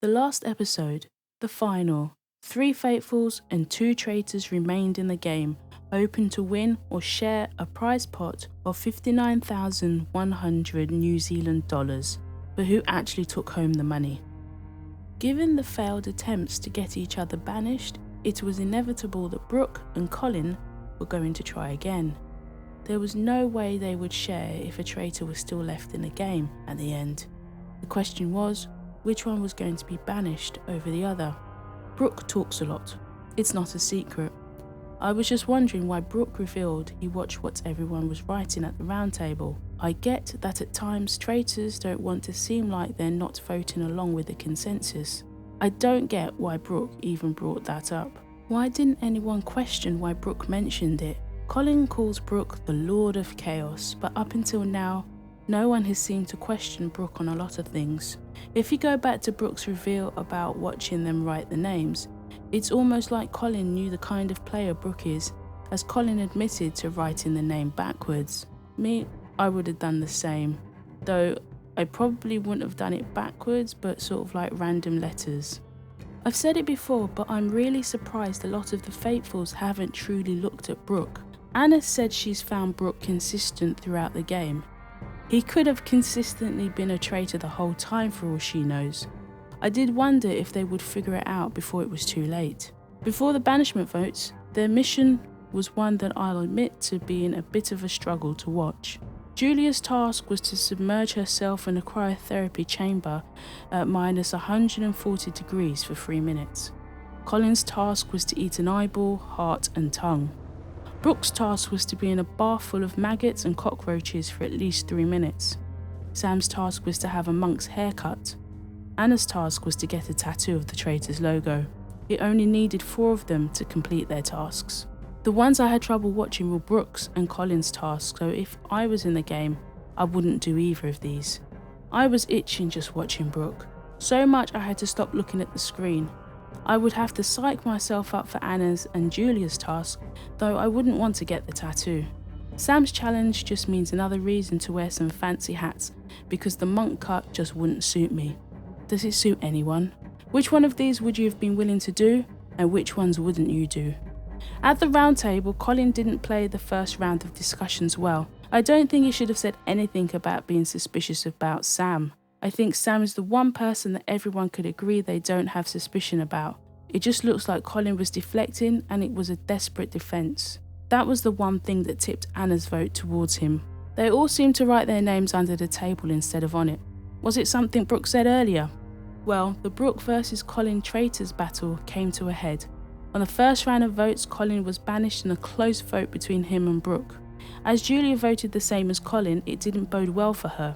The last episode, the final, 3 faithfuls and 2 traitors remained in the game, open to win or share a prize pot of 59,100 New Zealand dollars, but who actually took home the money. Given the failed attempts to get each other banished, it was inevitable that Brooke and Colin were going to try again. There was no way they would share if a traitor was still left in the game at the end. The question was, which one was going to be banished over the other? Brooke talks a lot. It's not a secret. I was just wondering why Brooke revealed he watched what everyone was writing at the round table. I get that at times traitors don't want to seem like they're not voting along with the consensus. I don't get why Brooke even brought that up. Why didn't anyone question why Brooke mentioned it? Colin calls Brooke the Lord of Chaos, but up until now, no one has seemed to question Brooke on a lot of things. If you go back to Brooke's reveal about watching them write the names, it's almost like Colin knew the kind of player Brooke is, as Colin admitted to writing the name backwards. Me, I would have done the same, though I probably wouldn't have done it backwards, but sort of like random letters. I've said it before, but I'm really surprised a lot of the faithfuls haven't truly looked at Brooke. Anna said she's found Brooke consistent throughout the game. He could have consistently been a traitor the whole time for all she knows. I did wonder if they would figure it out before it was too late. Before the banishment votes, their mission was one that I'll admit to being a bit of a struggle to watch. Julia's task was to submerge herself in a cryotherapy chamber at minus 140 degrees for 3 minutes. Colin's task was to eat an eyeball, heart and tongue. Brooke's task was to be in a bath full of maggots and cockroaches for at least 3 minutes. Sam's task was to have a monk's haircut. Anna's task was to get a tattoo of the Traitors logo. It only needed 4 of them to complete their tasks. The ones I had trouble watching were Brooke's and Colin's tasks, so if I was in the game, I wouldn't do either of these. I was itching just watching Brooke. So much I had to stop looking at the screen. I would have to psych myself up for Anna's and Julia's task, though I wouldn't want to get the tattoo. Sam's challenge just means another reason to wear some fancy hats, because the monk cut just wouldn't suit me. Does it suit anyone? Which one of these would you have been willing to do, and which ones wouldn't you do? At the round table, Colin didn't play the first round of discussions well. I don't think he should have said anything about being suspicious about Sam. I think Sam is the one person that everyone could agree they don't have suspicion about. It just looks like Colin was deflecting and it was a desperate defence. That was the one thing that tipped Anna's vote towards him. They all seemed to write their names under the table instead of on it. Was it something Brooke said earlier? Well, the Brooke versus Colin traitors battle came to a head. On the first round of votes, Colin was banished in a close vote between him and Brooke. As Julia voted the same as Colin, it didn't bode well for her.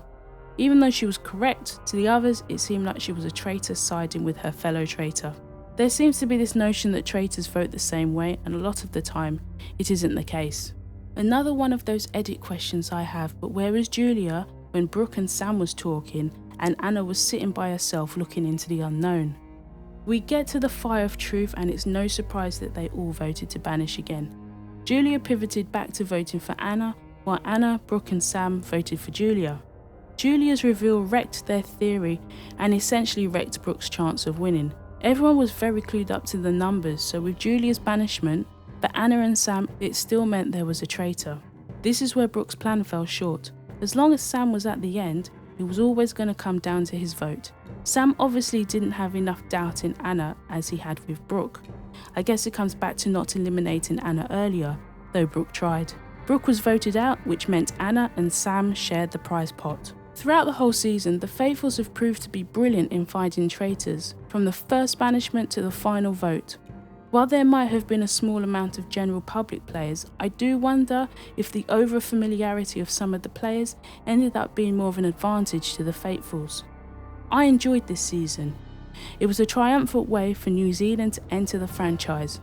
Even though she was correct, to the others it seemed like she was a traitor siding with her fellow traitor. There seems to be this notion that traitors vote the same way, and a lot of the time, it isn't the case. Another one of those edit questions I have, but where was Julia when Brooke and Sam was talking and Anna was sitting by herself looking into the unknown? We get to the fire of truth and it's no surprise that they all voted to banish again. Julia pivoted back to voting for Anna, while Anna, Brooke and Sam voted for Julia. Julia's reveal wrecked their theory and essentially wrecked Brooke's chance of winning. Everyone was very clued up to the numbers, so with Julia's banishment, for Anna and Sam, it still meant there was a traitor. This is where Brooke's plan fell short. As long as Sam was at the end, it was always going to come down to his vote. Sam obviously didn't have enough doubt in Anna as he had with Brooke. I guess it comes back to not eliminating Anna earlier, though Brooke tried. Brooke was voted out, which meant Anna and Sam shared the prize pot. Throughout the whole season, the faithfuls have proved to be brilliant in finding traitors, from the first banishment to the final vote. While there might have been a small amount of general public players, I do wonder if the over-familiarity of some of the players ended up being more of an advantage to the faithfuls. I enjoyed this season. It was a triumphant way for New Zealand to enter the franchise.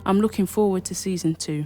I'm looking forward to season 2.